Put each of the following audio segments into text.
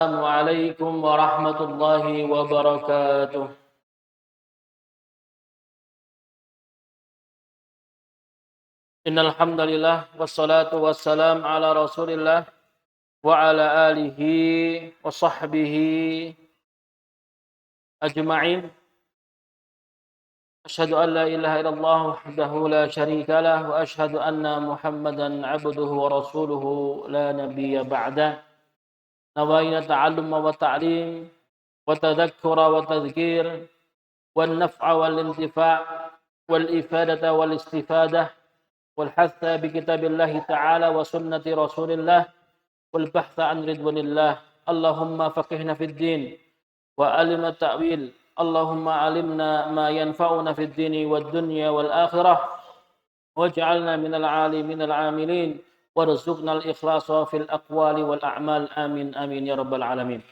Assalamualaikum warahmatullahi wabarakatuh. Innal hamdalillah wassalatu wassalam ala Rasulillah wa ala alihi wa sahbihi ajma'in. Asyhadu an la ilaha illallah wahdahu la syarika lah wa asyhadu anna Muhammadan abduhu wa rasuluhu la nabiyya ba'da. Nawaina ta'alluma wa ta'lim wa tadhakkura wa tadhkir wan naf'a wal intifa' wal ifadata wal istifadah والحث بكتاب الله تعالى وسنة رسول الله والبحث عن رضوان الله اللهم فقهنا في الدين وعلم التأويل اللهم علمنا ما ينفعنا في الدين والدنيا والآخرة واجعلنا من العالمين العاملين وارزقنا الإخلاص في الأقوال والأعمال آمين آمين يا رب العالمين.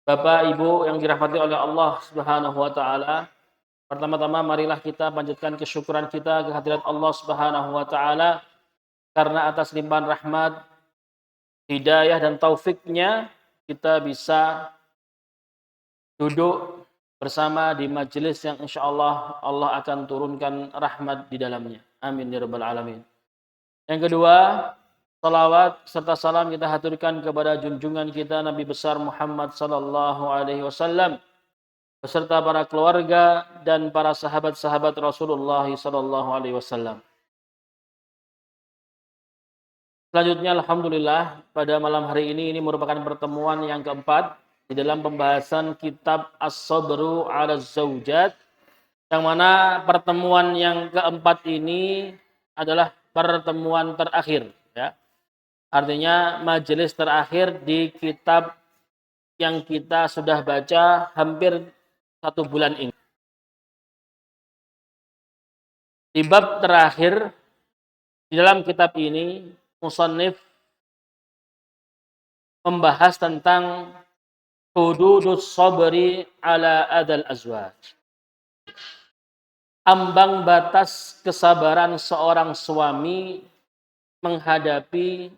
Bapak Ibu yang dirahmati oleh Allah Subhanahu wa taala, pertama-tama marilah kita panjatkan kesyukuran kita ke hadirat Allah Subhanahu wa taala karena atas limpahan rahmat, hidayah dan taufiknya kita bisa duduk bersama di majelis yang insyaallah Allah akan turunkan rahmat di dalamnya. Amin ya rabbal alamin. Yang kedua, salawat serta salam kita haturkan kepada junjungan kita Nabi besar Muhammad sallallahu alaihi wasallam beserta para keluarga dan para sahabat-sahabat Rasulullah sallallahu alaihi wasallam. Selanjutnya alhamdulillah pada malam hari ini merupakan pertemuan yang keempat di dalam pembahasan kitab As-Sabru 'ala Zaujat, yang mana pertemuan yang keempat ini adalah pertemuan terakhir ya. Artinya majelis terakhir di kitab yang kita sudah baca hampir 1 bulan ini. Di bab terakhir di dalam kitab ini, musannif membahas tentang hududus sabri ala adal azwaj. Ambang batas kesabaran seorang suami menghadapi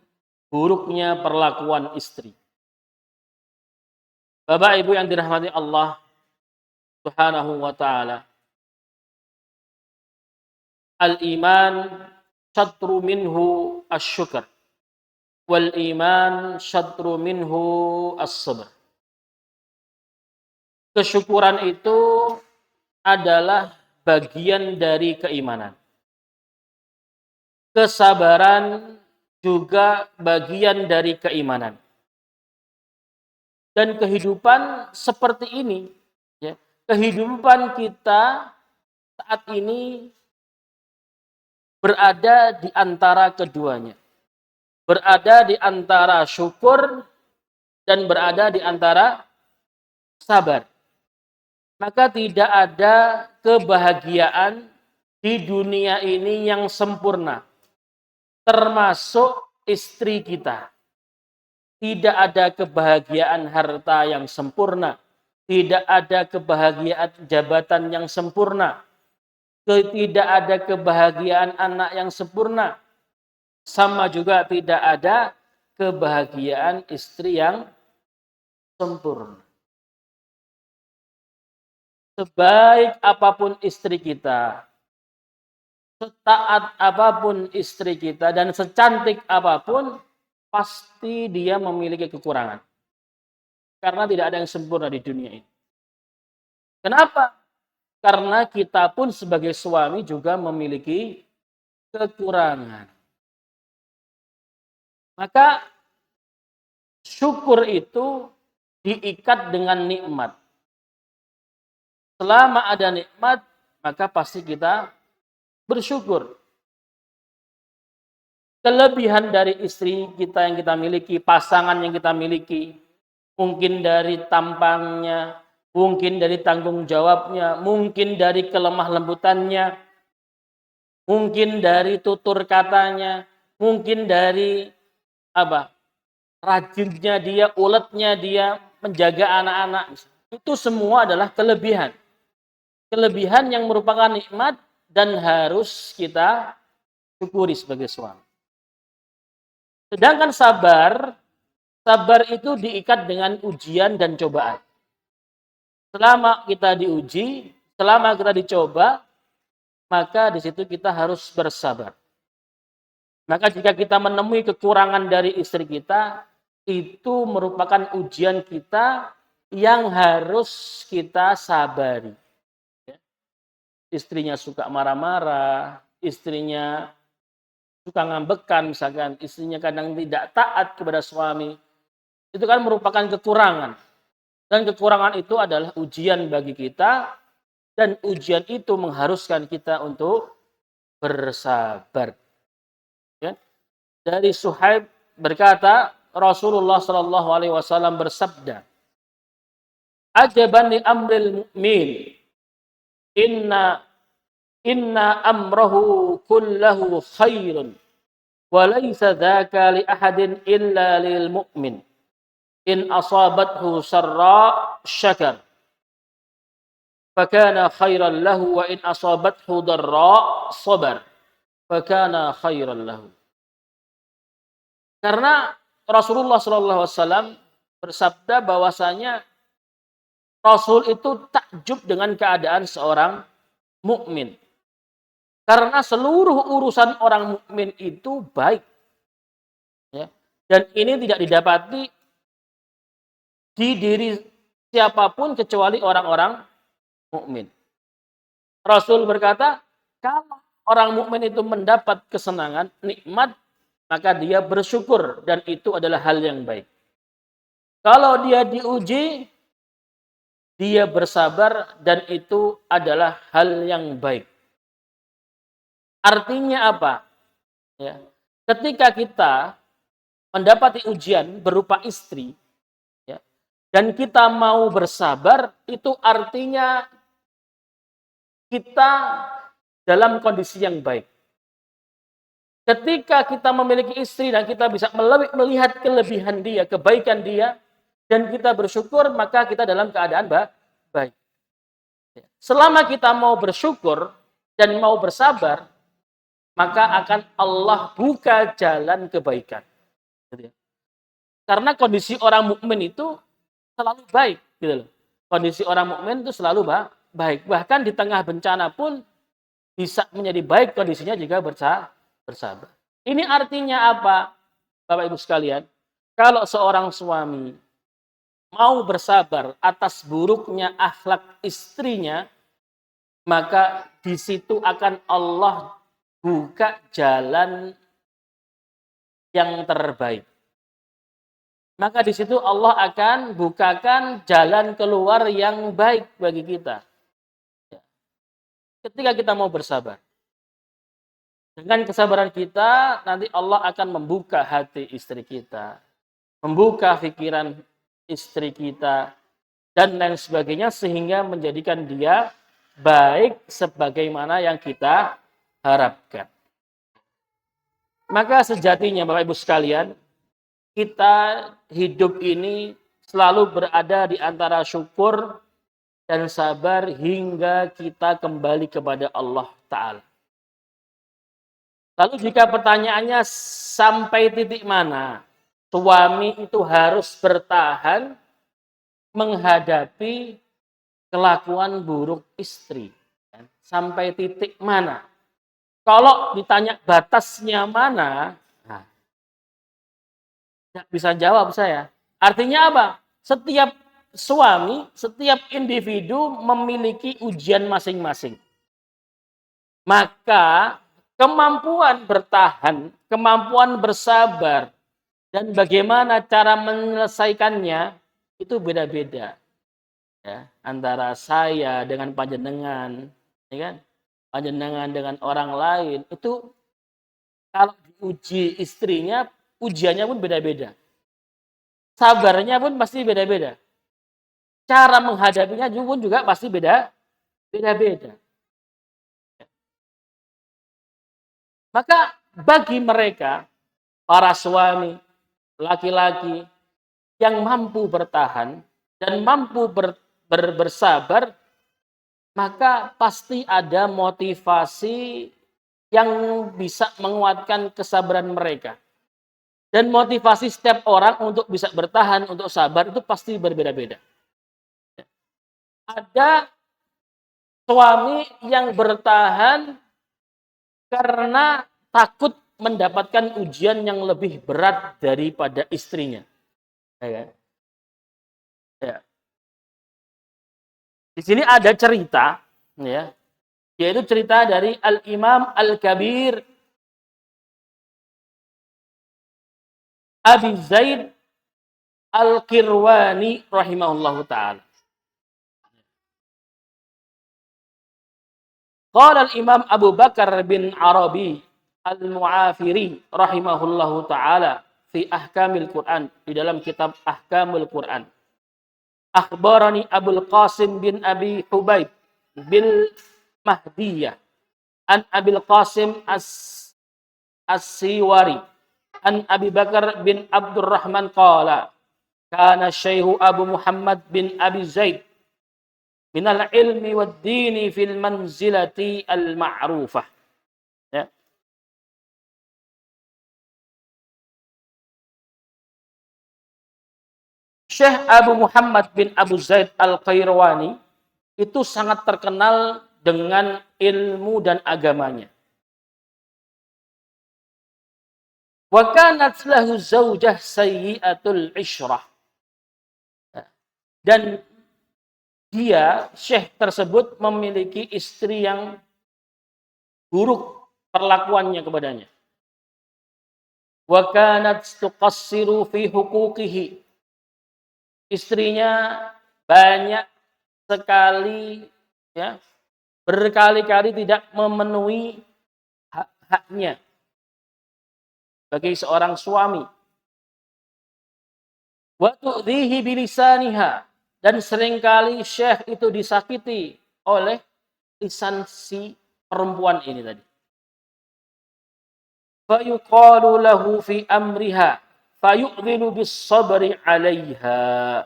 buruknya perlakuan istri. Bapak Ibu yang dirahmati Allah Subhanahu wa ta'ala. Al-iman syatru minhu asy-syukr wal iman syatru minhu as-sabr. Kesyukuran itu adalah bagian dari keimanan. Kesabaran juga bagian dari keimanan. Dan kehidupan seperti ini, ya, kehidupan kita saat ini berada di antara keduanya. Berada di antara syukur dan berada di antara sabar. Maka tidak ada kebahagiaan di dunia ini yang sempurna. Termasuk istri kita. Tidak ada kebahagiaan harta yang sempurna. Tidak ada kebahagiaan jabatan yang sempurna. Tidak ada kebahagiaan anak yang sempurna. Sama juga tidak ada kebahagiaan istri yang sempurna. Sebaik apapun istri kita, setaat apapun istri kita, dan secantik apapun, pasti dia memiliki kekurangan. Karena tidak ada yang sempurna di dunia ini. Kenapa? Karena kita pun sebagai suami juga memiliki kekurangan. Maka syukur itu diikat dengan nikmat. Selama ada nikmat, maka pasti kita bersyukur. Kelebihan dari istri kita yang kita miliki, pasangan yang kita miliki, mungkin dari tampangnya, mungkin dari tanggung jawabnya, mungkin dari kelemah lembutannya, mungkin dari tutur katanya, mungkin dari rajinnya dia, uletnya dia, menjaga anak-anak. Itu semua adalah kelebihan. Kelebihan yang merupakan nikmat dan harus kita syukuri sebagai suami. Sedangkan sabar Sabar itu diikat dengan ujian dan cobaan. Selama kita diuji, selama kita dicoba, maka di situ kita harus bersabar. Maka jika kita menemui kekurangan dari istri kita, itu merupakan ujian kita yang harus kita sabari. Ya. Istrinya suka marah-marah, istrinya suka ngambekan misalkan, istrinya kadang tidak taat kepada suami. Itu kan merupakan kekurangan. Dan kekurangan itu adalah ujian bagi kita, dan ujian itu mengharuskan kita untuk bersabar. Ya. Dari Suhaib berkata, Rasulullah Shallallahu Alaihi Wasallam bersabda, "Ajaban li amril mu'min, inna amrahu kullahu khairun, wa laysa dzaka li ahadin illa lil mu'min. In asabathu sarra syakar, fakana khairan lahu, wa in asabathu darra sabar, fakana khairan lahu." Karena Rasulullah SAW bersabda bahwasanya Rasul itu takjub dengan keadaan seorang mukmin. Karena seluruh urusan orang mukmin itu baik. Ya. Dan ini tidak didapati di diri siapapun kecuali orang-orang mukmin. Rasul berkata, kalau orang mukmin itu mendapat kesenangan, nikmat, maka dia bersyukur dan itu adalah hal yang baik. Kalau dia diuji, dia bersabar dan itu adalah hal yang baik. Artinya apa? Ya. Ketika kita mendapati ujian berupa istri, ya, dan kita mau bersabar, itu artinya kita dalam kondisi yang baik. Ketika kita memiliki istri dan kita bisa melihat kelebihan dia, kebaikan dia, dan kita bersyukur, maka kita dalam keadaan baik. Selama kita mau bersyukur dan mau bersabar, maka akan Allah buka jalan kebaikan. Karena kondisi orang mukmin itu selalu baik, gitu loh. Kondisi orang mukmin itu selalu baik. Bahkan di tengah bencana pun bisa menjadi baik kondisinya jika bersabar. Ini artinya apa, Bapak Ibu sekalian? Kalau seorang suami mau bersabar atas buruknya akhlak istrinya, maka di situ akan Allah buka jalan yang terbaik. Maka di situ Allah akan bukakan jalan keluar yang baik bagi kita. Ketika kita mau bersabar. Dengan kesabaran kita, nanti Allah akan membuka hati istri kita, membuka pikiran istri kita, dan lain sebagainya, sehingga menjadikan dia baik sebagaimana yang kita harapkan. Maka sejatinya Bapak Ibu sekalian, kita hidup ini selalu berada di antara syukur dan sabar hingga kita kembali kepada Allah Ta'ala. Lalu jika pertanyaannya sampai titik mana suami itu harus bertahan menghadapi kelakuan buruk istri. Sampai titik mana? Kalau ditanya batasnya mana, nah, tidak bisa jawab saya. Artinya apa? Setiap suami, setiap individu memiliki ujian masing-masing. Maka kemampuan bertahan, kemampuan bersabar, dan bagaimana cara menyelesaikannya itu beda-beda. Ya, antara saya dengan panjenengan, ya kan? Panjenengan dengan orang lain, itu kalau diuji istrinya, ujiannya pun beda-beda. Sabarnya pun pasti beda-beda. Cara menghadapinya pun juga pasti beda-beda. Maka bagi mereka, para suami, laki-laki yang mampu bertahan dan mampu bersabar, maka pasti ada motivasi yang bisa menguatkan kesabaran mereka. Dan motivasi setiap orang untuk bisa bertahan, untuk sabar itu pasti berbeda-beda. Ada suami yang bertahan karena takut mendapatkan ujian yang lebih berat daripada istrinya. Ya kan? Ya. Di sini ada cerita, ya, yaitu cerita dari Al-Imam Al-Kabir Abi Zaid Al-Qirwani rahimahullahu taala. Qala al-Imam Abu Bakar bin Arabi Al-Mu'afiri rahimahullahu taala fi Ahkamil Quran, di dalam kitab Ahkamul Quran. Akhbarani Abul Qasim bin Abi Hubaib bil Mahdiyah an Abil Qasim As-Siwari an Abi Bakar bin Abdurrahman qala kana Syekh Abu Muhammad bin Abi Zaid minal ilmi wad dini fil manzilati al ma'rufah. Ya. Syekh Abu Muhammad bin Abu Zaid Al-Qayrawani itu sangat terkenal dengan ilmu dan agamanya. Wa kanat lahu zaujah sayyi'atul isyrah. Dan dia, Syekh tersebut memiliki istri yang buruk perlakuannya kepadanya. Wa kanat tuqassiru fi huquqihi. Istrinya banyak sekali, ya, berkali-kali tidak memenuhi hak-haknya bagi seorang suami. Wa tu'dhihi bilisaniha, dan seringkali Syekh itu disakiti oleh lisan si perempuan ini tadi. Fa yuqalu lahu fi amriha fayu'dhilu bis sabri 'alaiha.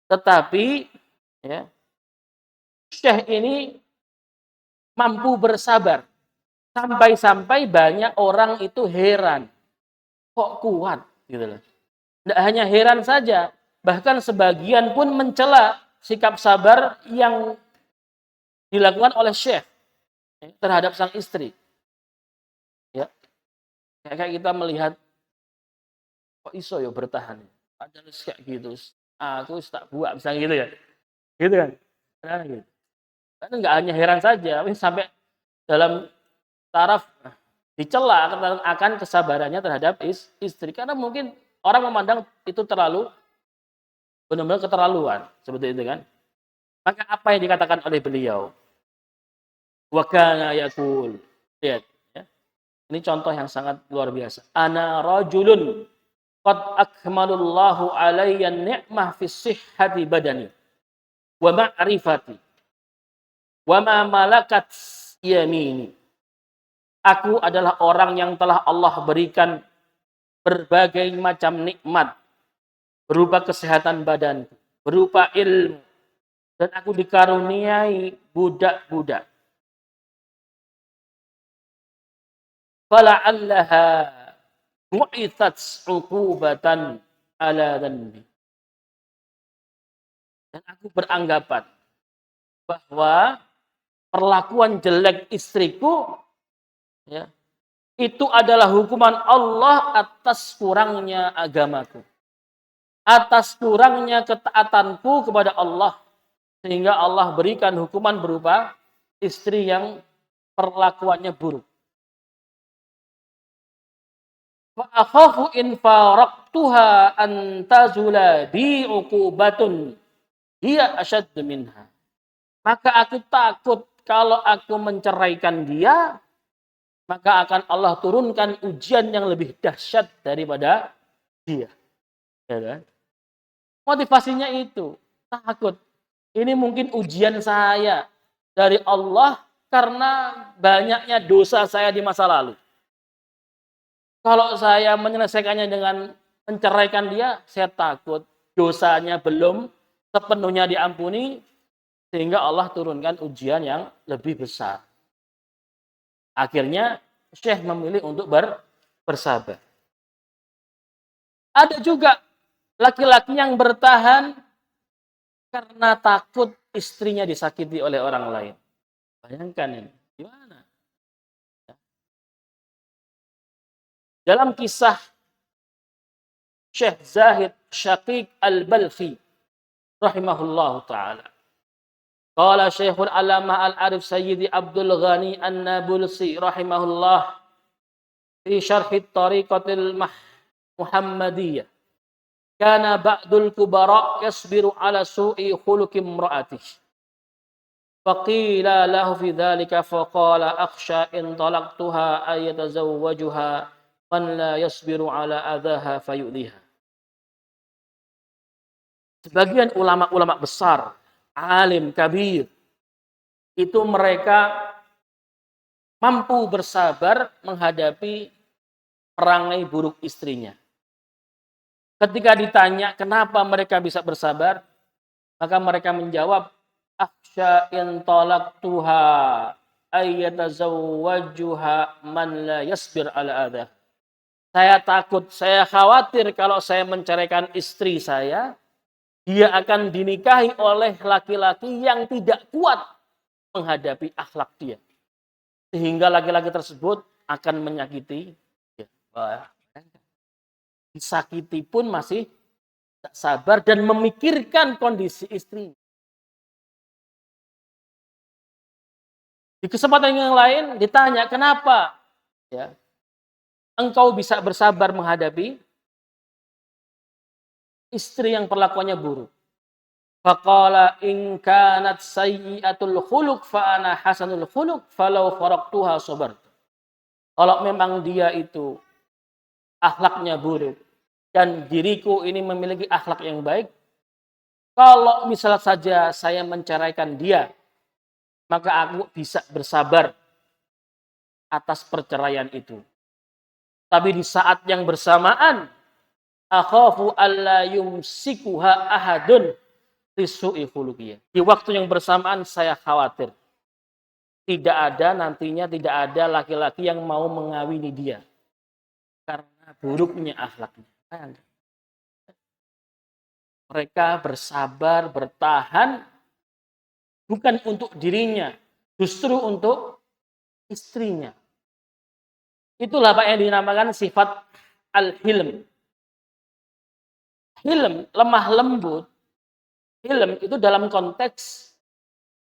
Tetapi, ya, Syekh ini mampu bersabar. Sampai-sampai banyak orang itu heran. Kok kuat? Gitu loh. Tidak hanya heran saja, bahkan sebagian pun mencela sikap sabar yang dilakukan oleh Syekh terhadap sang istri. Ya. Kayak kita melihat, kok iso ya bertahan? Padahal kayak gitu. Aku tak buat, misalnya gitu ya. Gitu kan? Nah, gitu. Karena nggak hanya heran saja, sampai dalam taraf dicela akan kesabarannya terhadap istri. Karena mungkin orang memandang itu terlalu, benar-benar keterlaluan. Seperti itu kan. Maka apa yang dikatakan oleh beliau? Wa kana yaqul. Lihat. Ya. Ini contoh yang sangat luar biasa. Ana rajulun qad akmalullahu alayya ni'mah fi sihhati badani wa ma'rifati wa ma malakat yamini. Aku adalah orang yang telah Allah berikan berbagai macam nikmat berupa kesehatan badan, berupa ilmu, dan aku dikaruniai budak-budak. Fala'allaha mu'itsat 'uqubatan ala dhanbi. Dan aku beranggapan bahwa perlakuan jelek istriku, ya, itu adalah hukuman Allah atas kurangnya agamaku, atas kurangnya ketaatanku kepada Allah, sehingga Allah berikan hukuman berupa istri yang perlakuannya buruk. Fa akhafu in faraqtuha an tazula bi uqubatun hiya ashaddu minha. Maka aku takut kalau aku menceraikan dia, maka akan Allah turunkan ujian yang lebih dahsyat daripada dia. Ya kan? Motivasinya itu, takut. Ini mungkin ujian saya dari Allah karena banyaknya dosa saya di masa lalu. Kalau saya menyelesaikannya dengan menceraikan dia, saya takut dosanya belum sepenuhnya diampuni, sehingga Allah turunkan ujian yang lebih besar. Akhirnya Syekh memilih untuk bersabar. Ada juga laki-laki yang bertahan karena takut istrinya disakiti oleh orang lain. Bayangkan ini, gimana? Dalam kisah Syekh Zahid Syaqiq Al-Balkhi rahimahullahu taala. Qala Syekhul Alamah Al-Arif Sayyidi Abdul Ghani An-Nabulsi rahimahullah fi syarhi tariqatil Muhammadiyah. Kana ba'dul kubara yasbiru ala su'i khuluqi imra'atihi. Faqila lahu fi dhalika faqala akhsha in talaqtuha ay yatazawwajuha man la yasbiru ala adhaha fayu'dhiha. Sebagian ulama-ulama besar, alim kabir, itu mereka mampu bersabar menghadapi perangai buruk istrinya. Ketika ditanya kenapa mereka bisa bersabar, maka mereka menjawab, akhsha in talaqtuha ay yatazawwajuha man la yasbir ala adha. Saya takut, saya khawatir kalau saya menceraikan istri saya, dia akan dinikahi oleh laki-laki yang tidak kuat menghadapi akhlak dia. Sehingga laki-laki tersebut akan menyakiti dia. Disakiti pun masih tak sabar dan memikirkan kondisi istri. Di kesempatan yang lain ditanya, kenapa ya, engkau bisa bersabar menghadapi istri yang perlakuannya buruk? Faqala in kanat sayyi'atul khuluq fa ana hasanul khuluq falau faraqtuha sabar. Kalau memang dia itu akhlaknya buruk dan diriku ini memiliki akhlak yang baik, kalau misal saja saya menceraikan dia, maka aku bisa bersabar atas perceraian itu. Tapi di saat yang bersamaan, akhafu alla yumsikuha ahadun risu'i khuluqiyah. Di waktu yang bersamaan saya khawatir tidak ada laki-laki yang mau mengawini dia karena buruknya akhlaknya. Mereka bersabar, bertahan bukan untuk dirinya, justru untuk istrinya. Itulah Pak yang dinamakan sifat al-hilm. Hilm, lemah lembut. Hilm itu dalam konteks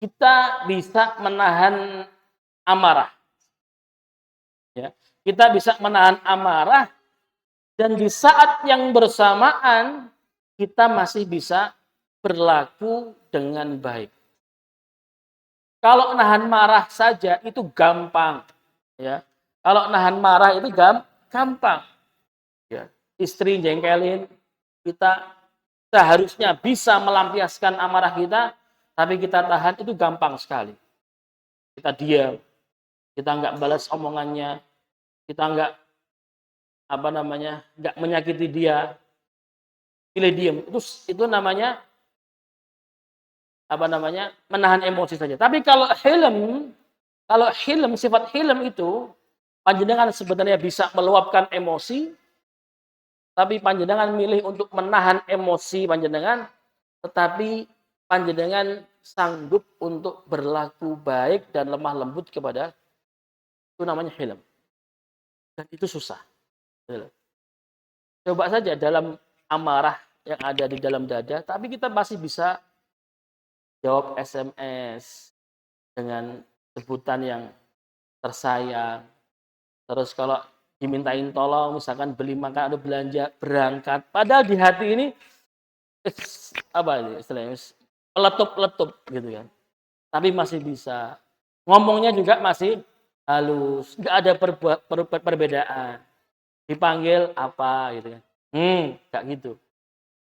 kita bisa menahan amarah. Ya, kita bisa menahan amarah dan di saat yang bersamaan kita masih bisa berlaku dengan baik. Kalau nahan marah saja itu gampang, ya. Kalau nahan marah itu gampang. Ya. Istri jengkelin, kita seharusnya bisa melampiaskan amarah kita, tapi kita tahan itu gampang sekali. Kita diam, kita nggak balas omongannya, kita nggak nggak menyakiti dia, pilih diam. Itu namanya menahan emosi saja. Tapi kalau hilm, sifat hilm itu panjenengan sebenarnya bisa meluapkan emosi, tapi panjenengan milih untuk menahan emosi panjenengan, tetapi panjenengan sanggup untuk berlaku baik dan lemah lembut kepada, itu namanya hilm. Dan itu susah. Coba saja dalam amarah yang ada di dalam dada, tapi kita masih bisa jawab SMS dengan sebutan yang tersayang. Terus kalau dimintain tolong, misalkan beli makan atau belanja, berangkat. Padahal di hati ini, istilahnya, meletup-letup gitu kan. Tapi masih bisa. Ngomongnya juga masih halus. Nggak ada perbedaan. Dipanggil apa gitu kan. Nggak gitu.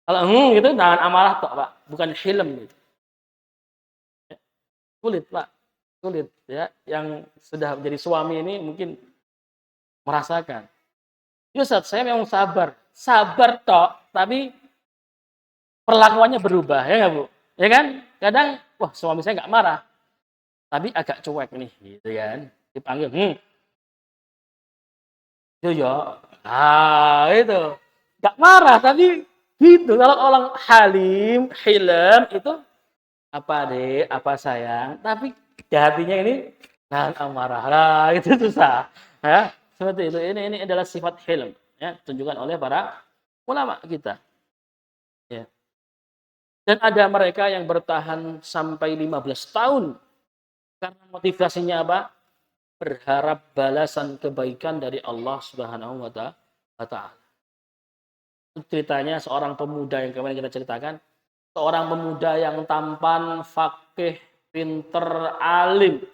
Kalau gitu, nahan amarah tok Pak. Bukan hilm gitu. Sulit Pak. Sulit ya. Yang sudah menjadi suami ini mungkin merasakan. Ustaz, saya memang sabar tok, tapi perlakuannya berubah, ya nggak Bu? Ya kan? Kadang, wah suami saya nggak marah, tapi agak cuek nih, gitu kan? Dipanggil, Itu ya. Ah, itu. Gak marah tapi gitu. Kalau orang halim, hilm itu apa deh, apa sayang, tapi di hatinya ini nah amarah. Nah, itu susah. Ya, seperti itu. Ini adalah sifat hilm ya, tunjukkan oleh para ulama kita. Ya. Dan ada mereka yang bertahan sampai 15 tahun karena motivasinya apa? Berharap balasan kebaikan dari Allah Subhanahu wa taala. Ceritanya seorang pemuda yang kemarin kita ceritakan, seorang pemuda yang tampan, fakih, pinter, alim.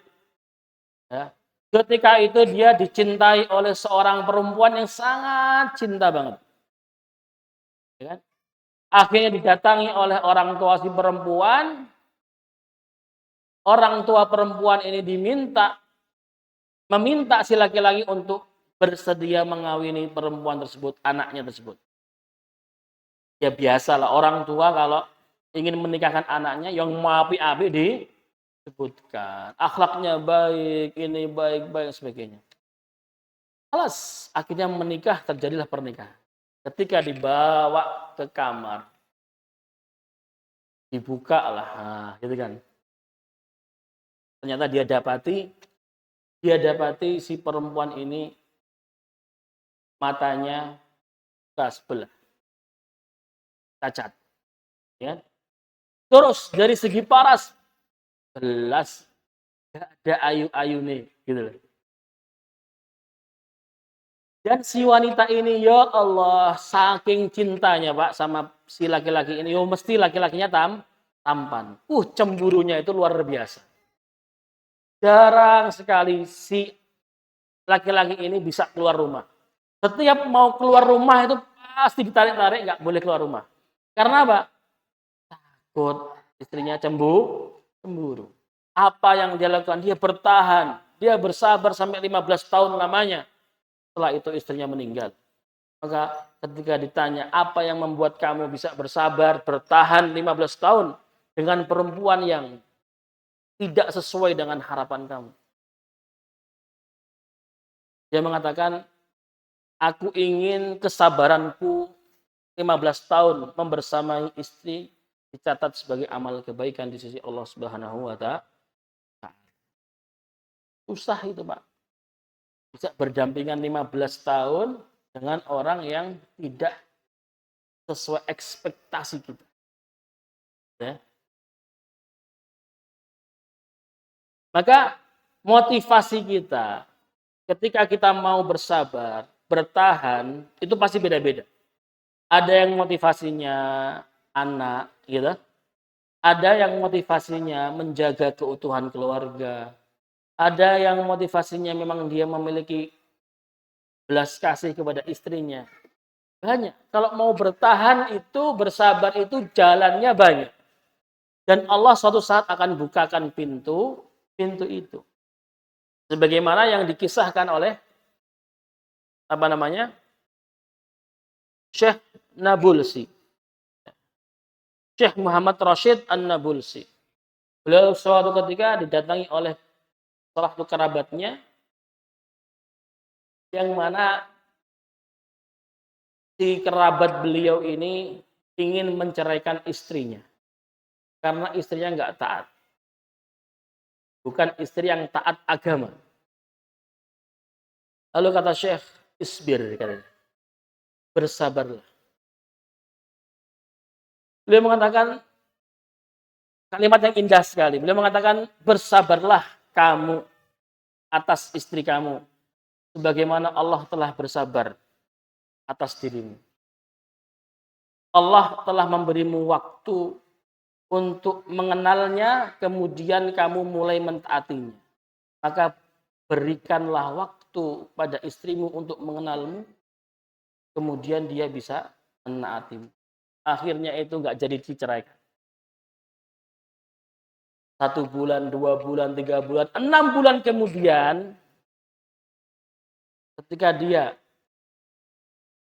Ya. Ketika itu dia dicintai oleh seorang perempuan yang sangat cinta banget. Ya kan? Akhirnya didatangi oleh orang tua si perempuan. Orang tua perempuan ini meminta si laki-laki untuk bersedia mengawini perempuan tersebut, anaknya tersebut. Ya biasalah orang tua kalau ingin menikahkan anaknya yang api-api disebutkan. Akhlaknya baik, ini baik sebagainya. Alas, akhirnya menikah, terjadilah pernikahan. Ketika dibawa ke kamar, dibuka lah, nah, gitu kan. Ternyata dia dapati si perempuan ini matanya sebelah, cacat. Ya. Terus dari segi paras, belas, gak ada ayu-ayu nih, gitu loh. Dan si wanita ini, ya Allah, saking cintanya Pak sama si laki-laki ini, mesti laki-lakinya tampan. Cemburunya itu luar biasa. Jarang sekali si laki-laki ini bisa keluar rumah. Setiap mau keluar rumah itu pasti ditarik-tarik, nggak boleh keluar rumah. Karena apa? Takut istrinya cemburu. Apa yang dia lakukan? Dia bertahan. Dia bersabar sampai 15 tahun lamanya. Setelah itu istrinya meninggal. Maka ketika ditanya, apa yang membuat kamu bisa bersabar, bertahan 15 tahun dengan perempuan yang tidak sesuai dengan harapan kamu? Dia mengatakan, aku ingin kesabaranku 15 tahun membersamai istri dicatat sebagai amal kebaikan di sisi Allah Subhanahu wa taala. Susah itu, Pak. Bisa berdampingan 15 tahun dengan orang yang tidak sesuai ekspektasi kita. Ya. Maka motivasi kita ketika kita mau bersabar, bertahan, itu pasti beda-beda. Ada yang motivasinya anak, gitu. Ada yang motivasinya menjaga keutuhan keluarga. Ada yang motivasinya memang dia memiliki belas kasih kepada istrinya. Banyak. Kalau mau bertahan itu, bersabar itu jalannya banyak. Dan Allah suatu saat akan bukakan pintu itu. Sebagaimana yang dikisahkan oleh Syekh Nabulsi. Syekh Muhammad Rashid An-Nabulsi. Beliau suatu ketika didatangi oleh salah satu kerabatnya yang mana si kerabat beliau ini ingin menceraikan istrinya karena istrinya nggak taat. Bukan istri yang taat agama. Lalu kata Syekh, isbir, katanya. Bersabarlah. Beliau mengatakan kalimat yang indah sekali. Beliau mengatakan, bersabarlah kamu atas istri kamu. Sebagaimana Allah telah bersabar atas dirimu. Allah telah memberimu waktu untuk mengenalnya, kemudian kamu mulai mentaatinya. Maka berikanlah waktu pada istrimu untuk mengenalmu, kemudian dia bisa menaatimu. Akhirnya itu nggak jadi diceraikan. 1 bulan, 2 bulan, 3 bulan, 6 bulan kemudian, ketika dia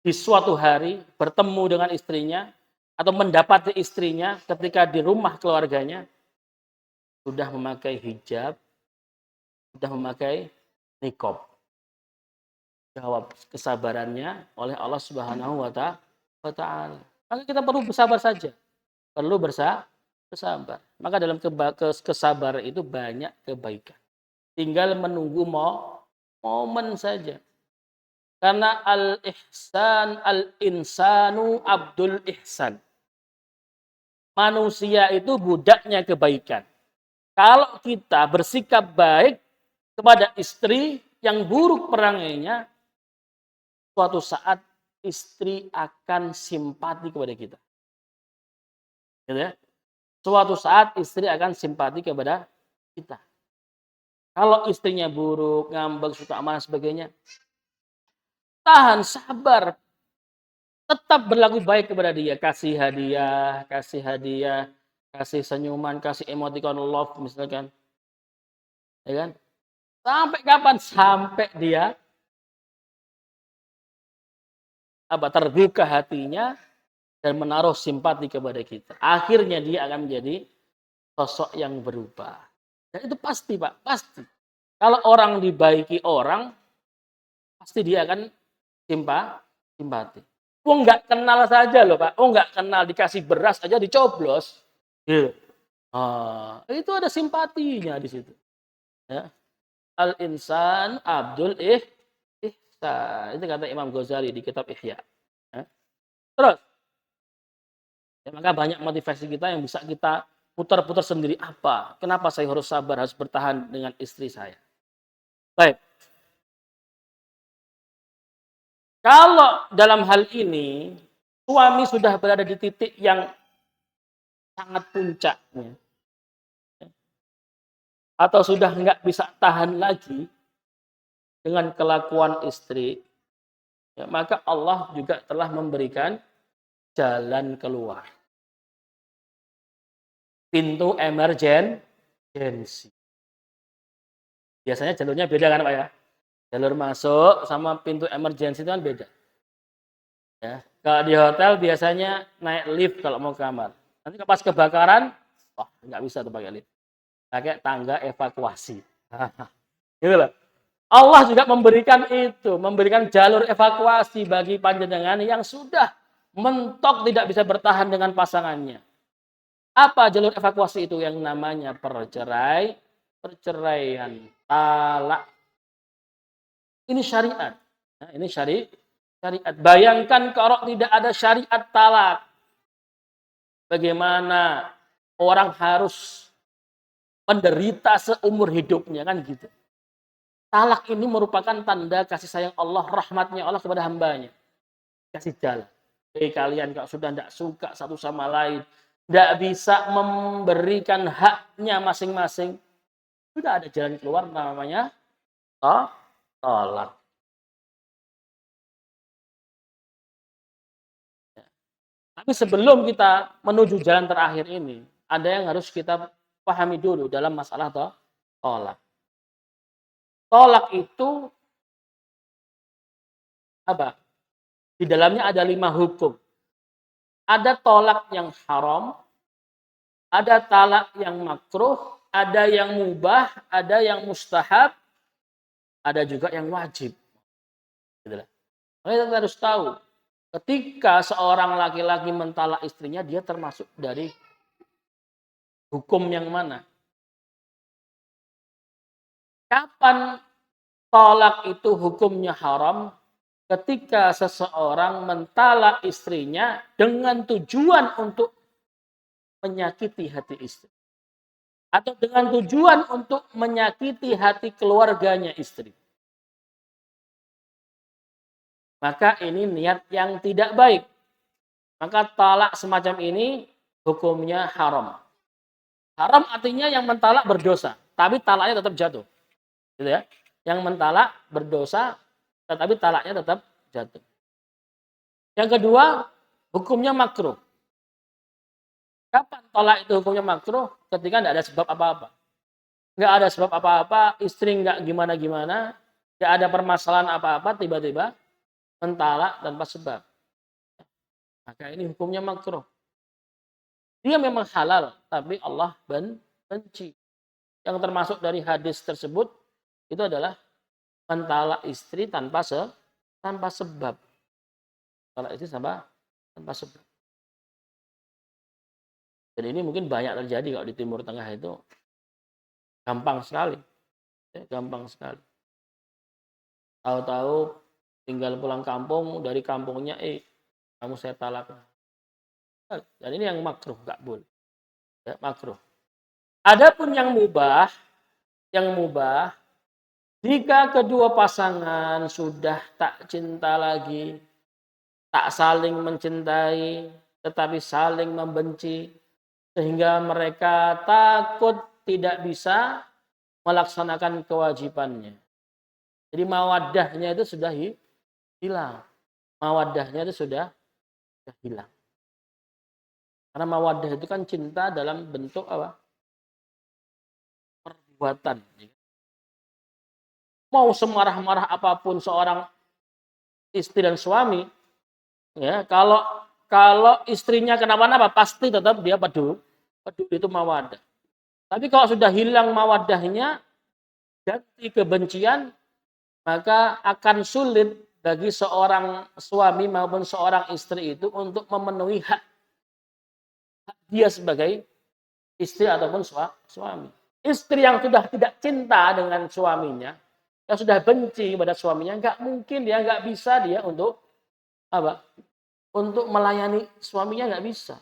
di suatu hari bertemu dengan istrinya, atau mendapati istrinya ketika di rumah keluarganya, sudah memakai hijab, sudah memakai niqab. jawab kesabarannya oleh Allah Subhanahu wa Ta'ala. Maka kita perlu bersabar saja. Perlu bersabar. Maka dalam kesabaran itu banyak kebaikan. Tinggal menunggu momen saja. Karena al-insanu abdul ihsan. Manusia itu budaknya kebaikan. Kalau kita bersikap baik kepada istri yang buruk perangainya, suatu saat istri akan simpati kepada kita. Gitu ya? Suatu saat istri akan simpati kepada kita. Kalau istrinya buruk, ngambek, suka marah, sebagainya, tahan, sabar. Tetap berlaku baik kepada dia. Kasih hadiah, kasih senyuman, kasih emoticon love misalkan. Ya kan? Sampai kapan? Sampai dia terbuka hatinya dan menaruh simpati kepada kita. Akhirnya dia akan menjadi sosok yang berubah. Dan itu pasti, Pak, pasti. Kalau orang dibaiki orang, pasti dia akan simpati. Oh, nggak kenal saja loh, Pak. Oh, nggak kenal, dikasih beras aja dicoblos. Gitu. Itu ada simpatinya di situ. Ya. Al-insan abdul ihsan. Itu kata Imam Ghazali di kitab Ihya. Ya. Terus, ya, maka banyak motivasi kita yang bisa kita putar-putar sendiri. Apa? Kenapa saya harus sabar, harus bertahan dengan istri saya? Baik. Kalau dalam hal ini, suami sudah berada di titik yang sangat puncaknya, atau sudah nggak bisa tahan lagi dengan kelakuan istri, ya, maka Allah juga telah memberikan jalan keluar. Pintu emergency. Biasanya jalurnya beda kan Pak ya? Jalur masuk sama pintu emergency itu kan beda. Ya. Kalau di hotel biasanya naik lift kalau mau ke kamar. Nanti pas kebakaran, nggak bisa tuh pakai lift. Pakai tangga evakuasi. Gitu loh. Allah juga memberikan itu, memberikan jalur evakuasi bagi panjenengan yang sudah mentok tidak bisa bertahan dengan pasangannya. Apa jalur evakuasi itu? Yang namanya perceraian, talak. Ini syariat. Nah, ini syariat. Bayangkan kalau tidak ada syariat talak. Bagaimana orang harus menderita seumur hidupnya kan gitu. Talak ini merupakan tanda kasih sayang Allah, rahmatnya Allah kepada hambanya. Kasih jalan. Jadi kalian kalau sudah tidak suka satu sama lain, tidak bisa memberikan haknya masing-masing, sudah ada jalan keluar namanya tolak. Tapi sebelum kita menuju jalan terakhir ini, ada yang harus kita pahami dulu dalam masalah tolak. Tolak itu apa? Di dalamnya ada 5 hukum. Ada tolak yang haram, ada talak yang makruh, ada yang mubah, ada yang mustahab, ada juga yang wajib. Gitu. Kita harus tahu, ketika seorang laki-laki mentalak istrinya, dia termasuk dari hukum yang mana? Kapan tolak itu hukumnya haram? Ketika seseorang mentalak istrinya dengan tujuan untuk menyakiti hati istri. Atau dengan tujuan untuk menyakiti hati keluarganya istri. Maka ini niat yang tidak baik. Maka talak semacam ini hukumnya haram. Haram artinya yang mentalak berdosa, tapi talaknya tetap jatuh. Gitu ya. Yang mentalak berdosa, tetapi talaknya tetap jatuh. Yang kedua, hukumnya makruh. Kapan talak itu hukumnya makruh? Ketika tidak ada sebab apa-apa. Nggak ada sebab apa-apa, istri nggak gimana-gimana, nggak ada permasalahan apa-apa, tiba-tiba mentalak tanpa sebab. Maka ini hukumnya makruh. Dia memang halal, tapi Allah benci. Yang termasuk dari hadis tersebut, itu adalah mentalak istri tanpa tanpa sebab. Kalau istri tanpa sebab. Dan ini mungkin banyak terjadi kalau di Timur Tengah itu gampang sekali. Ya, gampang sekali. Tahu-tahu tinggal pulang kampung, dari kampungnya, kamu saya talak. Dan ini yang makruh, nggak boleh. Ya, makruh. Adapun yang mubah, jika kedua pasangan sudah tak cinta lagi, tak saling mencintai, tetapi saling membenci, sehingga mereka takut tidak bisa melaksanakan kewajibannya. Jadi mawaddahnya itu sudah hilang. Mawaddahnya itu sudah hilang. Karena mawaddah itu kan cinta dalam bentuk apa? Perbuatan. Mau semarah-marah apapun seorang istri dan suami, ya kalau istrinya kenapa-napa pasti tetap dia peduli itu mawaddah. Tapi kalau sudah hilang mawaddahnya, ganti kebencian, maka akan sulit bagi seorang suami maupun seorang istri itu untuk memenuhi hak dia sebagai istri ataupun suami. Istri yang sudah tidak cinta dengan suaminya, yang sudah benci pada suaminya, nggak bisa dia untuk apa? Untuk melayani suaminya, nggak bisa.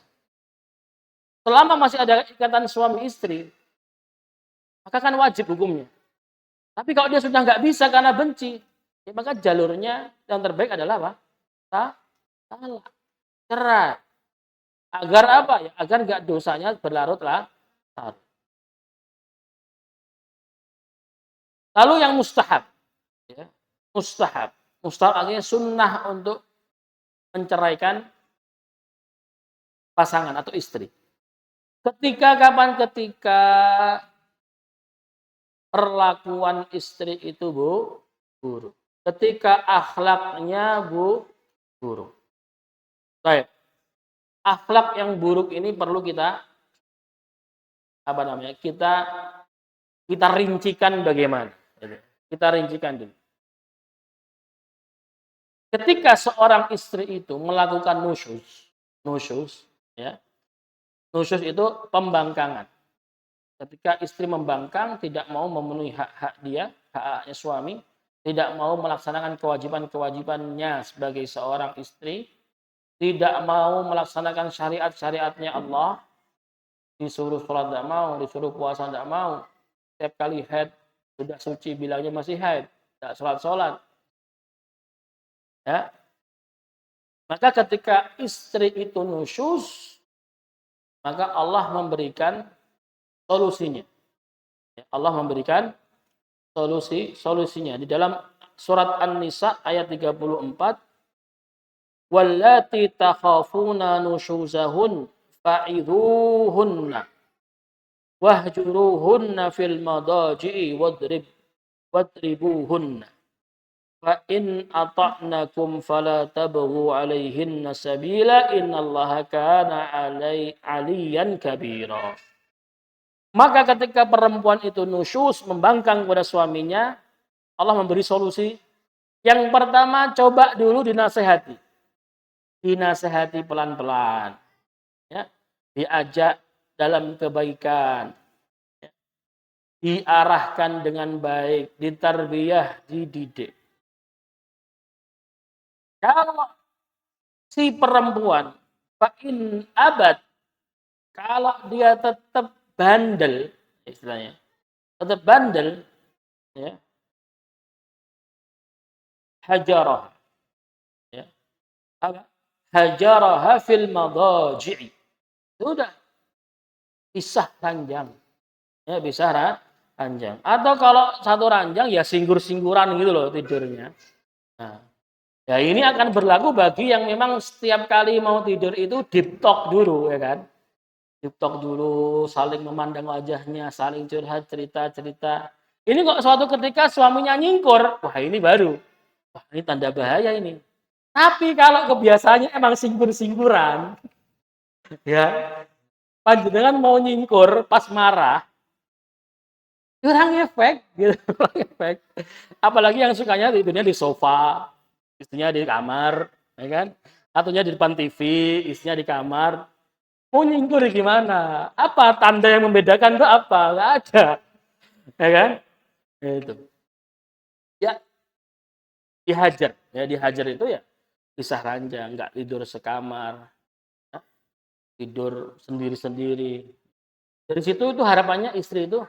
Selama masih ada ikatan suami istri, maka kan wajib hukumnya. Tapi kalau dia sudah nggak bisa karena benci, ya maka jalurnya yang terbaik adalah apa? Talak, cerai. Agar apa ya? Agar nggak dosanya berlarut-larut. Lalu yang mustahab, ya. Mustahab artinya sunnah untuk menceraikan pasangan atau istri. Ketika perlakuan istri itu buruk. Ketika akhlaknya buruk. Baik. Akhlak yang buruk ini perlu kita kita rincikan bagaimana. Kita rincikan dulu. Ketika seorang istri itu melakukan nusyuz, ya. Nusyuz itu pembangkangan. Ketika istri membangkang, tidak mau memenuhi hak-hak dia, hak-haknya suami, tidak mau melaksanakan kewajiban-kewajibannya sebagai seorang istri, tidak mau melaksanakan syariat-syariatnya Allah, disuruh sholat tidak mau, disuruh puasa tidak mau, setiap kali haid sudah suci bilangnya masih haid, tidak sholat. Ya. Maka ketika istri itu nusyuz, maka Allah memberikan solusinya. Allah memberikan solusinya di dalam surat An-Nisa ayat 34, wallati takhafuna nusyuzahun fa'idhuhunna wahjuruhunna fil madaji'i wadribuhunna fa in ata'nakum fala tabghu 'alaihinna sabila innallaha kana 'aliyan kabira. Maka ketika perempuan itu nusyuz, membangkang kepada suaminya, Allah memberi solusi. Yang pertama, coba dulu dinasehati. Dinasehati pelan-pelan. Ya. Diajak dalam kebaikan. Ya. Diarahkan dengan baik. Ditarbiyah, dididik. Kalau si perempuan, fa'in abad, kalau dia tetap bandel, istilahnya, tetap bandel, ya, hajarah, ya, hajarah fil madaji'i, sudah pisah ranjang, ya, pisah ranjang. Atau kalau satu ranjang ya singgur-singguran gitu loh tidurnya. Nah, ya ini akan berlaku bagi yang memang setiap kali mau tidur itu deep talk dulu, ya kan? Deep talk dulu, saling memandang wajahnya, saling curhat, cerita-cerita. Ini kok suatu ketika suaminya nyingkur, wah ini baru. Wah ini tanda bahaya ini. Tapi kalau kebiasaannya emang singgur-singguran, ya, panjenengan mau nyingkur pas marah, kurang efek, gitu, kurang efek. Apalagi yang sukanya tidurnya di sofa, istrinya di kamar, ya kan? Satunya di depan TV, istrinya di kamar. Mau nyingkur gimana? Apa tanda yang membedakan itu apa? Nggak ada, ya kan? Itu. Ya dihajar, ya dihajar itu ya pisah ranjang, nggak tidur sekamar, ya, tidur sendiri-sendiri. Dari situ itu harapannya istri itu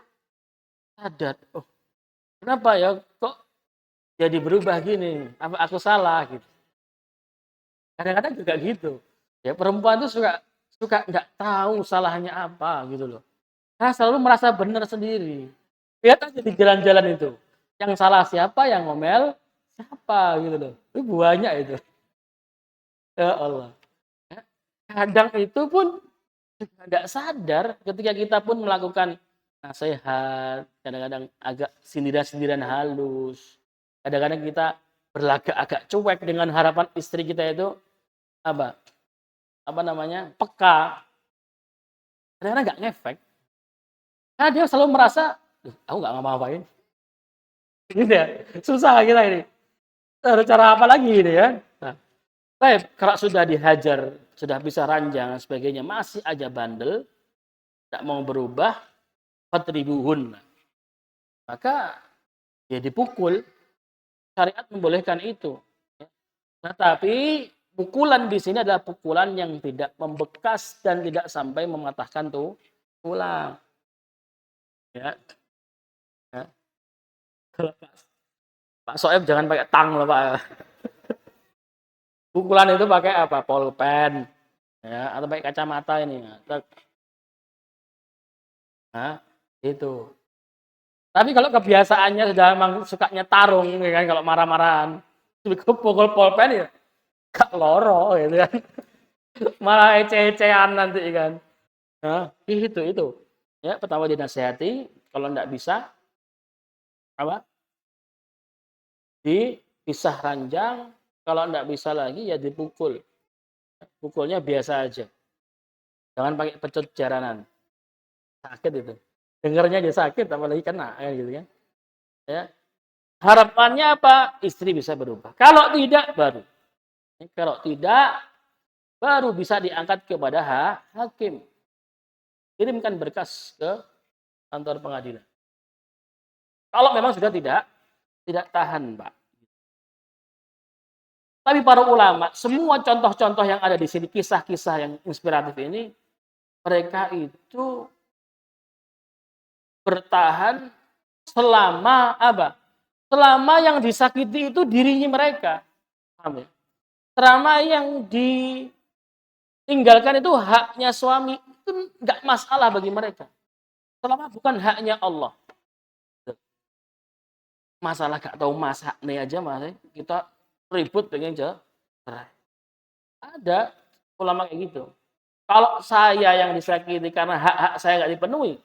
sadar, oh kenapa ya kok jadi berubah gini? Apa aku salah gitu? Kadang-kadang juga gitu. Ya perempuan tuh suka suka nggak tahu salahnya apa gitu loh. Karena selalu merasa benar sendiri. Lihat aja di jalan-jalan itu. Yang salah siapa, yang ngomel siapa gitu loh. Itu banyak itu. Ya Allah. Ya, kadang itu pun nggak sadar ketika kita pun melakukan nasihat, kadang-kadang agak sindiran-sindiran halus. Kadang-kadang kita berlagak agak cuek dengan harapan istri kita itu apa? Apa namanya? Peka. Kadang-kadang nggak ngefek. Karena dia selalu merasa, "Duh, aku nggak ngapa-ngapain." Gitu ya. Susah kita ini. Cara apa lagi ini ya? Nah, baik, kalau sudah dihajar, sudah bisa ranjang dan sebagainya, masih aja bandel, tidak mau berubah, fatribuhun. Maka ya dipukul. Syariat membolehkan itu. Ya. Tetapi pukulan di sini adalah pukulan yang tidak membekas dan tidak sampai mematahkan tulang. Ya, ya. Kalau Pak Soeb jangan pakai tang loh Pak. Pukulan itu pakai apa? Polpen, ya, atau pakai kacamata ini. Nah, itu. Tapi kalau kebiasaannya sudah memang sukanya tarung, ya kan, kalau marah-marahan, pukul polpen ya, gak loro, gitu kan. Malah ece-ecean nanti kan. Nah, itu. Ya, pertama dinasehati, kalau enggak bisa, apa? Dipisah ranjang, kalau enggak bisa lagi ya dipukul. Pukulnya biasa aja. Jangan pakai pecut jaranan. Sakit itu. Dengarnya aja sakit, apalagi kena, ya gitu kan. Ya. Harapannya apa? Istri bisa berubah. Kalau tidak, baru. Kalau tidak, baru bisa diangkat kepada hakim. Kirimkan berkas ke kantor pengadilan. Kalau memang sudah tidak tahan, Pak. Tapi para ulama, semua contoh-contoh yang ada di sini, kisah-kisah yang inspiratif ini, mereka itu bertahan selama apa? Selama yang disakiti itu dirinya mereka. Paham ya? Selama yang ditinggalkan itu haknya suami, itu nggak masalah bagi mereka. Selama bukan haknya Allah. Masalah gak tahu masak nih aja mas, kita ribut pengen cerai. Ada ulama kayak gitu. Kalau saya yang disakiti karena hak-hak saya nggak dipenuhi,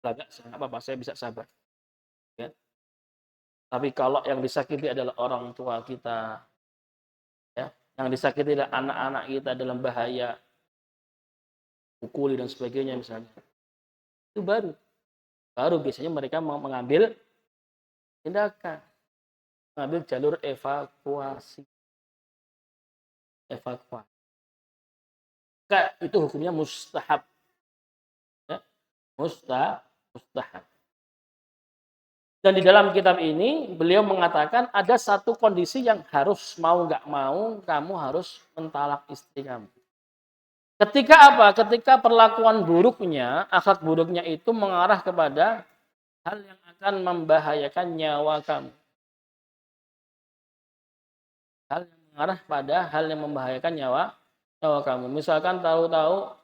nggak apa-apa, saya bisa sabar. Ya. Tapi kalau yang disakiti adalah orang tua kita, ya, yang disakiti adalah anak-anak kita dalam bahaya, pukuli dan sebagainya misalnya, itu baru biasanya mereka mau mengambil tindakan, mengambil jalur evakuasi. Itu hukumnya mustahab, ya, mustahab. Dan di dalam kitab ini beliau mengatakan ada satu kondisi yang harus mau nggak mau kamu harus mentalak istri kamu. Ketika apa? Ketika perlakuan buruknya, akhlak buruknya itu mengarah kepada hal yang akan membahayakan nyawa kamu. Hal yang mengarah pada hal yang membahayakan nyawa kamu. Misalkan tahu-tahu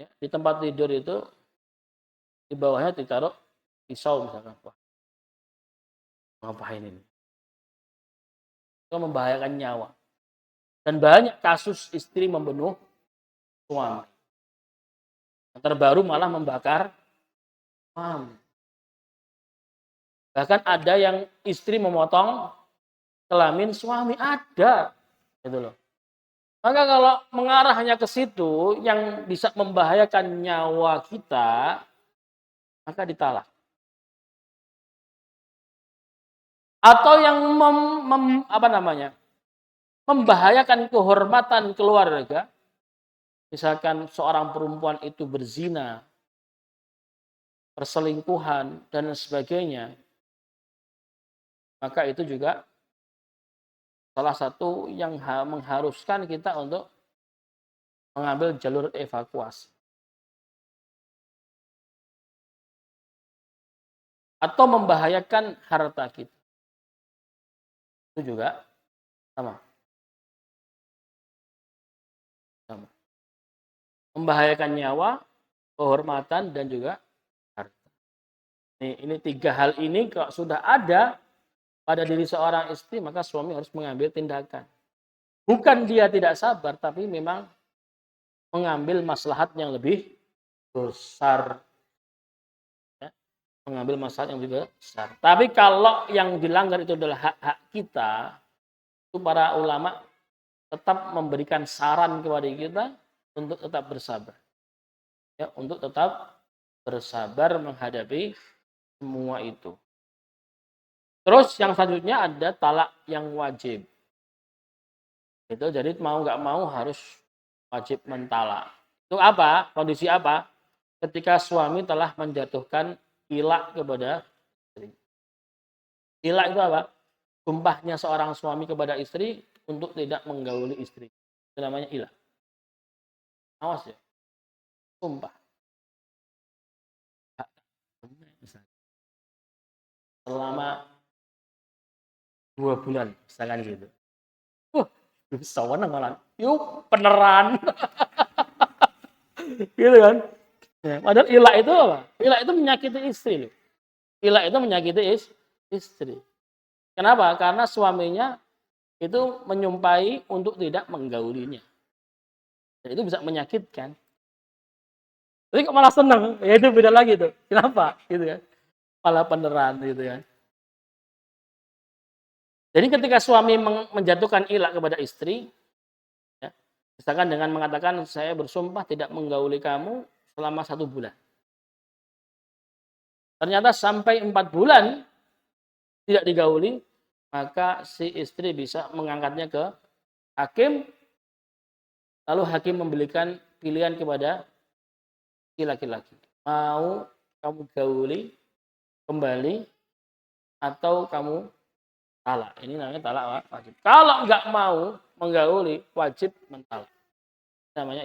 ya, di tempat tidur itu di bawahnya ditaruh pisau misalkan. Wah, ngapain ini? Itu membahayakan nyawa. Dan banyak kasus istri membunuh suami. Yang terbaru malah membakar suami. Bahkan ada yang istri memotong kelamin suami, ada. Gitu loh. Maka kalau mengarah hanya ke situ yang bisa membahayakan nyawa kita, maka ditalak. atau yang membahayakan kehormatan keluarga, misalkan seorang perempuan itu berzina, perselingkuhan dan sebagainya, maka itu juga salah satu yang mengharuskan kita untuk mengambil jalur evakuasi. Atau membahayakan harta kita. Itu juga sama. Sama. Membahayakan nyawa, kehormatan, dan juga harta. Ini tiga hal ini kalau sudah ada pada diri seorang istri, maka suami harus mengambil tindakan. Bukan dia tidak sabar, tapi memang mengambil maslahat yang lebih besar. Ya, mengambil maslahat yang lebih besar. Tapi kalau yang dilanggar itu adalah hak-hak kita, itu para ulama tetap memberikan saran kepada kita untuk tetap bersabar. Ya, untuk tetap bersabar menghadapi semua itu. Terus yang selanjutnya ada talak yang wajib. Itu jadi mau nggak mau harus wajib mentalak. Itu apa? Kondisi apa? Ketika suami telah menjatuhkan ilak kepada istri. Ilak itu apa? Sumpahnya seorang suami kepada istri untuk tidak menggauli istri. Itu namanya ilak. Awas ya. Sumpah. Selama 2 bulan, misalkan gitu. Bisa menang malah. Yuk, beneran. Gitu kan. Ya, padahal ilak itu apa? Ilak itu menyakiti istri loh. Ilak itu menyakiti istri. Kenapa? Karena suaminya itu menyumpahi untuk tidak menggaulinya. Dan itu bisa menyakitkan. Tapi kok malah senang? Ya itu beda lagi tuh. Kenapa? Gitu kan. Malah beneran gitu kan. Jadi ketika suami menjatuhkan ilak kepada istri, ya, misalkan dengan mengatakan saya bersumpah tidak menggauli kamu selama 1 bulan. Ternyata sampai 4 bulan tidak digauli, maka si istri bisa mengangkatnya ke hakim, lalu hakim memberikan pilihan kepada si laki-laki. Mau kamu gauli kembali atau kamu talak. Ini namanya talak wajib. Kalau nggak mau menggauli, wajib mentalak. Namanya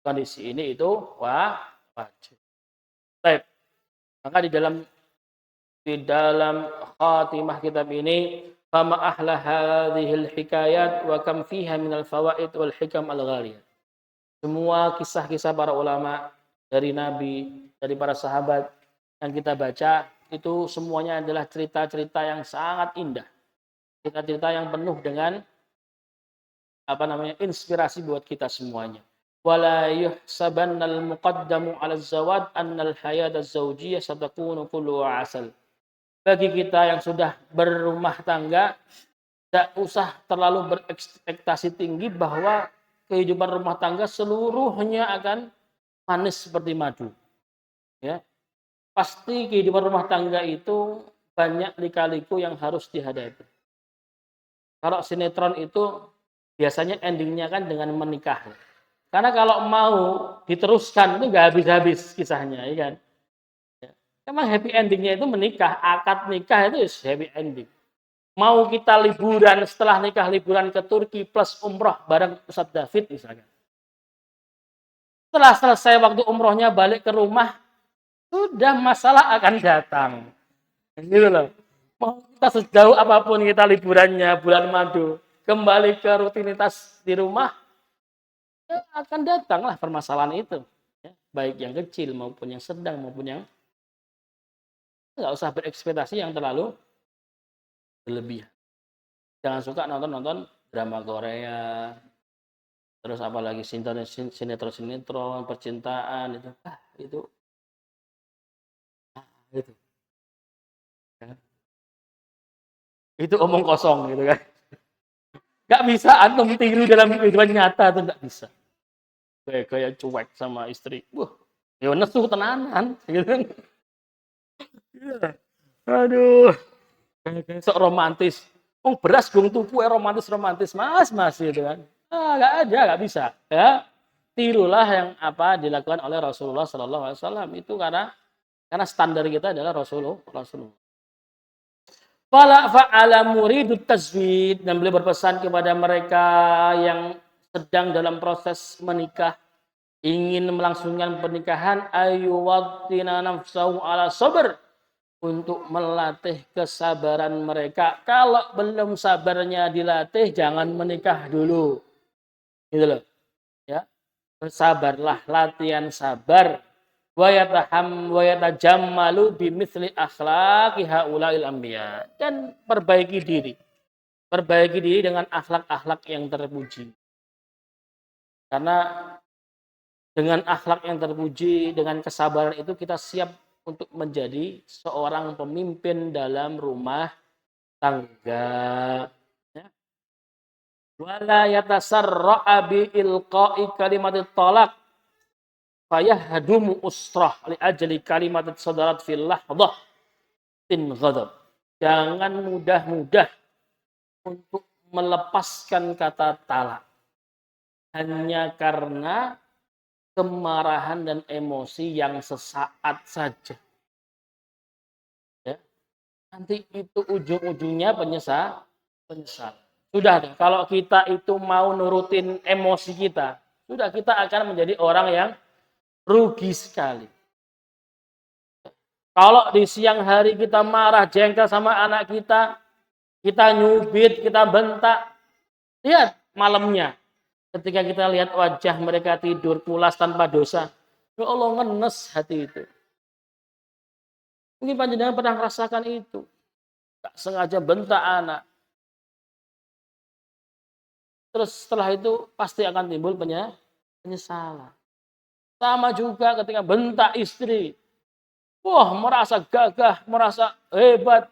kondisi ini itu wajib. Baik. Maka di dalam khatimah kitab ini, fama ahla hadhil hikayat wa kam fiha minal fawaid wal hikam al ghaliyah. Semua kisah-kisah para ulama dari Nabi, dari para sahabat yang kita baca itu semuanya adalah cerita-cerita yang sangat indah. Cerita-cerita yang penuh dengan inspirasi buat kita semuanya. Wala yuhsabannal muqaddamu 'ala az-zawad annal hayata az-zawjiyyah satakunu kulluha 'asal. Bagi kita yang sudah berumah tangga, tidak usah terlalu berekspektasi tinggi bahwa kehidupan rumah tangga seluruhnya akan manis seperti madu. Ya, pasti kehidupan rumah tangga itu banyak lika-liku yang harus dihadapi. Kalau sinetron itu biasanya endingnya kan dengan menikah. Karena kalau mau diteruskan itu nggak habis-habis kisahnya, ya kan? Emang happy endingnya itu menikah, akad nikah itu happy ending. Mau kita liburan, setelah nikah liburan ke Turki plus umroh bareng Ustadz David misalnya. Setelah selesai waktu umrohnya balik ke rumah, sudah masalah akan datang. Gitu loh. Mau kita sejauh apapun kita liburannya, bulan madu, kembali ke rutinitas di rumah, ya akan datanglah permasalahan itu. Ya, baik yang kecil maupun yang sedang maupun yang nggak usah berekspektasi yang terlalu berlebihan. Jangan suka nonton drama Korea, terus apalagi sinetron percintaan itu, itu, itu, itu omong kosong gitu kan. Gak bisa antum tiru dalam kehidupan nyata tuh nggak bisa. Kayak cuek sama istri, wah, ya nesu tenanan, gitu kan. Aduh. Sok romantis. Beras gung tuku romantis, mas gitu kan. Nggak ada, nggak bisa. Ya, tirulah yang apa dilakukan oleh Rasulullah Sallallahu Alaihi Wasallam itu karena standar kita adalah Rasulullah. Fala fa'ala muridut tazwid, dan beliau berpesan kepada mereka yang sedang dalam proses menikah, ingin melangsungkan pernikahan, ayyuwattina nafsahu ala sabr, untuk melatih kesabaran mereka. Kalau belum sabarnya dilatih, jangan menikah dulu. Gitu loh. Ya. Bersabarlah, latihan sabar. Wa yatajammalu bimithli akhlaqi haula'il anbiya. Dan perbaiki diri. Perbaiki diri dengan akhlak-akhlak yang terpuji. Karena dengan akhlak yang terpuji, dengan kesabaran itu kita siap untuk menjadi seorang pemimpin dalam rumah tangga. Ya. Wala yatasarra'a bi ilqa'i kalimatit talaq fayahdumu usrah li ajli kalimatit sadarat fil lahdah tin ghadab. Jangan mudah-mudah untuk melepaskan kata talak hanya karena kemarahan dan emosi yang sesaat saja. Ya. Nanti itu ujung-ujungnya penyesal. Sudah, kalau kita itu mau nurutin emosi kita, sudah kita akan menjadi orang yang rugi sekali. Kalau di siang hari kita marah, jengkel sama anak kita nyubit, kita bentak, lihat malamnya. Ketika kita lihat wajah mereka tidur pulas tanpa dosa, ya Allah, ngenes hati itu. Mungkin panjenengan pernah merasakan itu. Tak sengaja bentak anak. Terus setelah itu pasti akan timbul penyesalan. Sama juga ketika bentak istri. Wah, merasa gagah, merasa hebat.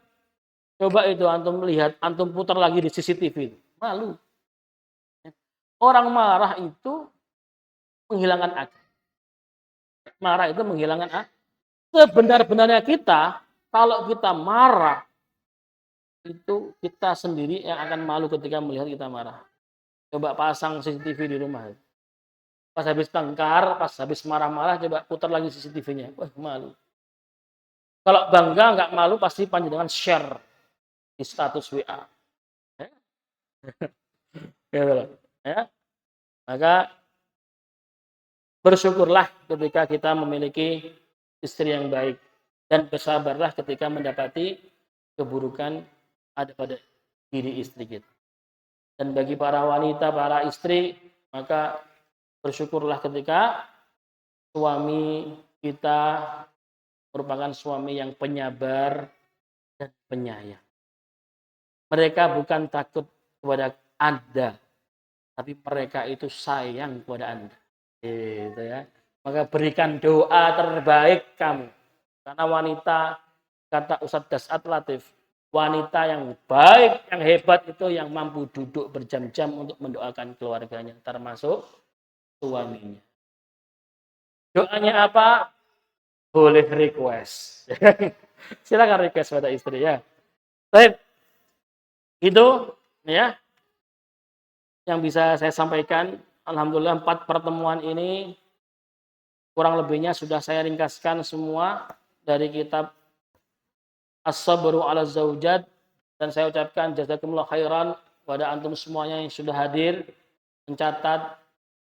Coba itu antum lihat, antum putar lagi di CCTV. Malu. Orang marah itu menghilangkan akal. Marah itu menghilangkan akal. Sebenar-benarnya kita, kalau kita marah, itu kita sendiri yang akan malu ketika melihat kita marah. Coba pasang CCTV di rumah. Pas habis tengkar, pas habis marah-marah, coba putar lagi CCTV-nya. Wah, malu. Kalau bangga nggak malu, pasti panjenengan share di status WA. Ya. Maka bersyukurlah ketika kita memiliki istri yang baik. Dan bersabarlah ketika mendapati keburukan ada pada diri istri kita. Dan bagi para wanita, para istri, maka bersyukurlah ketika suami kita merupakan suami yang penyabar dan penyayang. Mereka bukan takut kepada Anda, tapi mereka itu sayang kepada Anda. Gitu ya. Maka berikan doa terbaik kamu. Karena wanita, kata Ustadz Das'at Latif, wanita yang baik, yang hebat itu yang mampu duduk berjam-jam untuk mendoakan keluarganya, termasuk suaminya. Doanya apa? Boleh request. Silakan request pada istri ya. Baik. Itu ya yang bisa saya sampaikan. Alhamdulillah 4 pertemuan ini kurang lebihnya sudah saya ringkaskan semua dari kitab As-Sabru 'ala Zaujat, dan saya ucapkan jazakumullah khairan kepada antum semuanya yang sudah hadir, mencatat,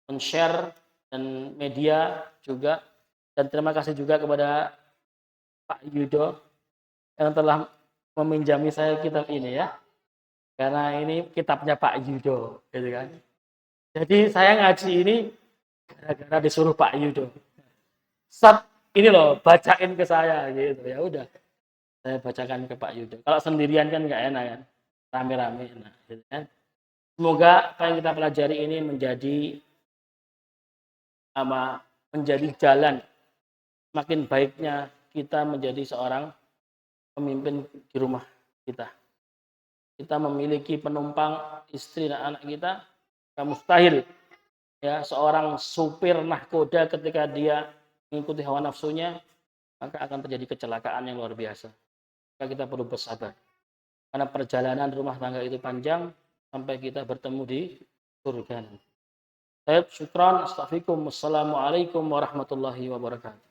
men-share dan media juga, dan terima kasih juga kepada Pak Yudo yang telah meminjami saya kitab ini ya. Karena ini kitabnya Pak Yudo, gitu kan. Jadi saya ngaji ini gara-gara disuruh Pak Yudo. Ini loh, bacain ke saya gitu. Ya udah, saya bacakan ke Pak Yudo. Kalau sendirian kan nggak enak kan, rame-rame enak, gitu kan. Semoga apa yang kita pelajari ini menjadi jalan makin baiknya kita menjadi seorang pemimpin di rumah kita. Kita memiliki penumpang istri dan anak kita, mustahil ya seorang supir nahkoda ketika dia mengikuti hawa nafsunya, maka akan terjadi kecelakaan yang luar biasa. Maka kita perlu bersabar. karena perjalanan rumah tangga itu panjang sampai kita bertemu di surga. Baik, syukran. Assalamualaikum warahmatullahi wabarakatuh.